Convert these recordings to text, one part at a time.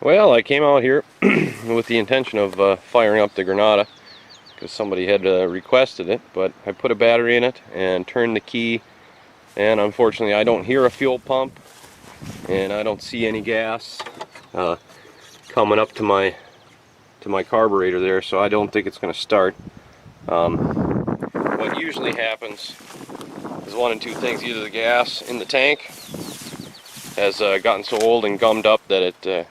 Well, I came out here with the intention of firing up the Granada because somebody had requested it, but I put a battery in it and turned the key, and unfortunately I don't hear a fuel pump and I don't see any gas coming up to my carburetor there, so I don't think it's going to start. What usually happens is one of two things: either the gas in the tank has gotten so old and gummed up that it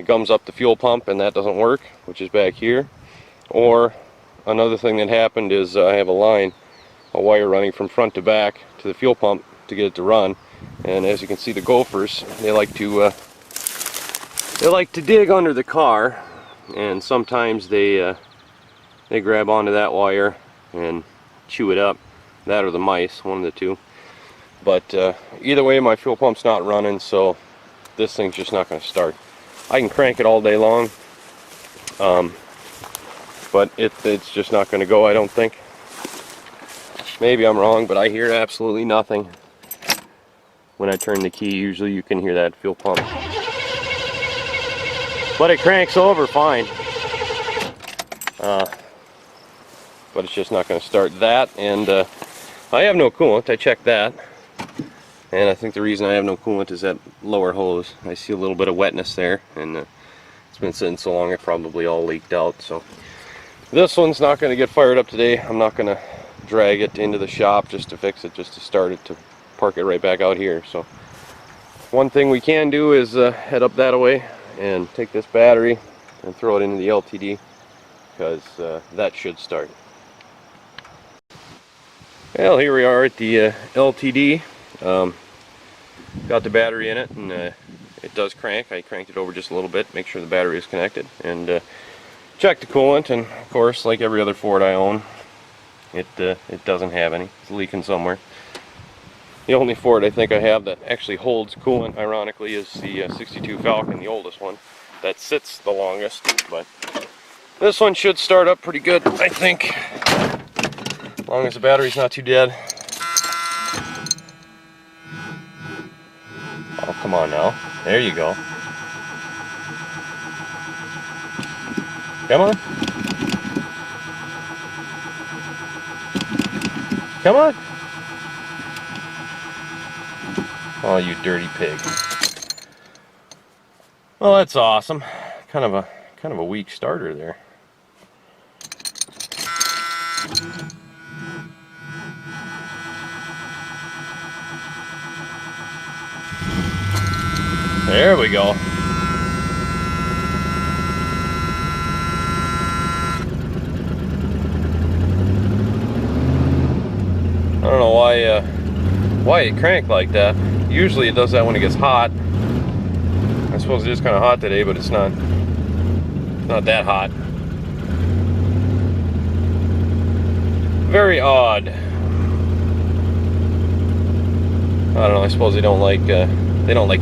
gums up the fuel pump and that doesn't work, which is back here. Or another thing that happened is I have a wire running from front to back to the fuel pump to get it to run, and as you can see, the gophers, they like to dig under the car, and sometimes they grab onto that wire and chew it up. That or the mice, one of the two. But either way, my fuel pump's not running, so this thing's just not going to start. I can crank it all day long, but it's just not going to go, I don't think. Maybe I'm wrong, but I hear absolutely nothing when I turn the key. Usually you can hear that fuel pump. But it cranks over fine. But it's just not going to start. That, and I have no coolant. I checked that. And I think the reason I have no coolant is that lower hose. I see a little bit of wetness there, and it's been sitting so long it probably all leaked out. So this one's not going to get fired up today. I'm not going to drag it into the shop just to fix it, just to start it, to park it right back out here. So one thing we can do is head up that way and take this battery and throw it into the LTD, because that should start. Well, here we are at the LTD. Got the battery in it, and it does crank. I cranked it over just a little bit, make sure the battery is connected, and checked the coolant, and of course, like every other Ford I own, it doesn't have any. It's leaking somewhere. The only Ford I think I have that actually holds coolant, ironically, is the 62 Falcon, the oldest one, that sits the longest. But this one should start up pretty good, I think, as long as the battery's not too dead. Oh, come on now. There you go. Come on. Come on. Oh, you dirty pig. Well, that's awesome. Kind of a weak starter there. There we go. I don't know why it cranked like that. Usually it does that when it gets hot. I suppose it is kind of hot today, but it's not that hot. Very odd. I don't know. I suppose they don't like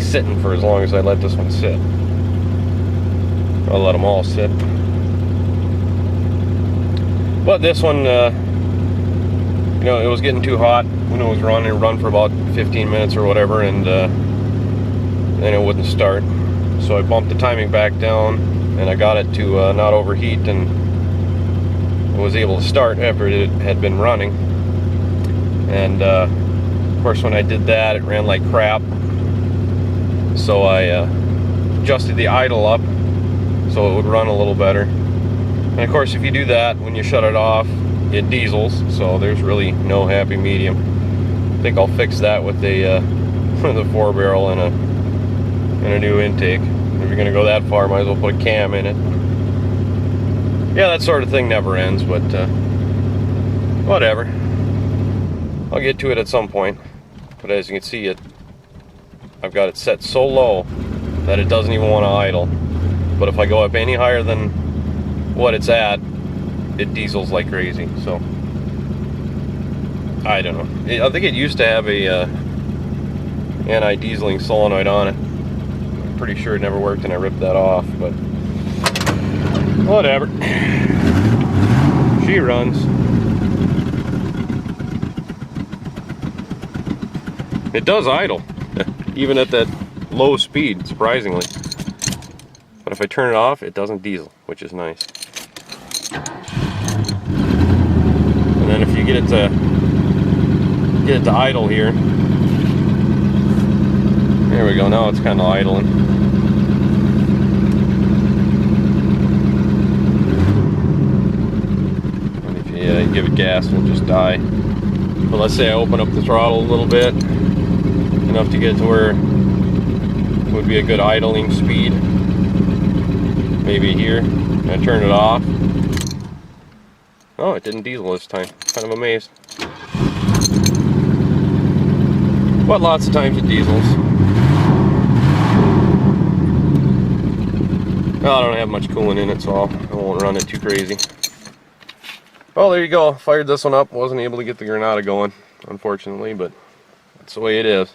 sitting for as long as I let this one sit. I'll let them all sit. But this one, you know, it was getting too hot when it was running. It run for about 15 minutes or whatever, and then it wouldn't start. So I bumped the timing back down, and I got it to not overheat, and it was able to start after it had been running. And of course, when I did that, it ran like crap. So I adjusted the idle up so it would run a little better. And of course, if you do that, when you shut it off, it diesels, so there's really no happy medium. I think I'll fix that with the 4-barrel and a new intake. If you're going to go that far, might as well put a cam in it. Yeah, that sort of thing never ends, but whatever. I'll get to it at some point. But as you can see, I've got it set so low that it doesn't even want to idle. But if I go up any higher than what it's at, it diesels like crazy. So I don't know. I think it used to have a anti-dieseling solenoid on it. I'm pretty sure it never worked and I ripped that off, but whatever. She runs. It does idle, even at that low speed, surprisingly. if I turn it off, it doesn't diesel, which is nice. And then if you get it to idle here, there we go. Now it's kind of idling. And if you give it gas, it'll just die. But let's say I open up the throttle a little bit, enough to get to where it would be a good idling speed. Maybe here. And I turn it off. Oh, it didn't diesel this time. Kind of amazed. But lots of times it diesels. Well, I don't have much coolant in it, so I won't run it too crazy. Well, there you go. Fired this one up. Wasn't able to get the Granada going, unfortunately, but that's the way it is.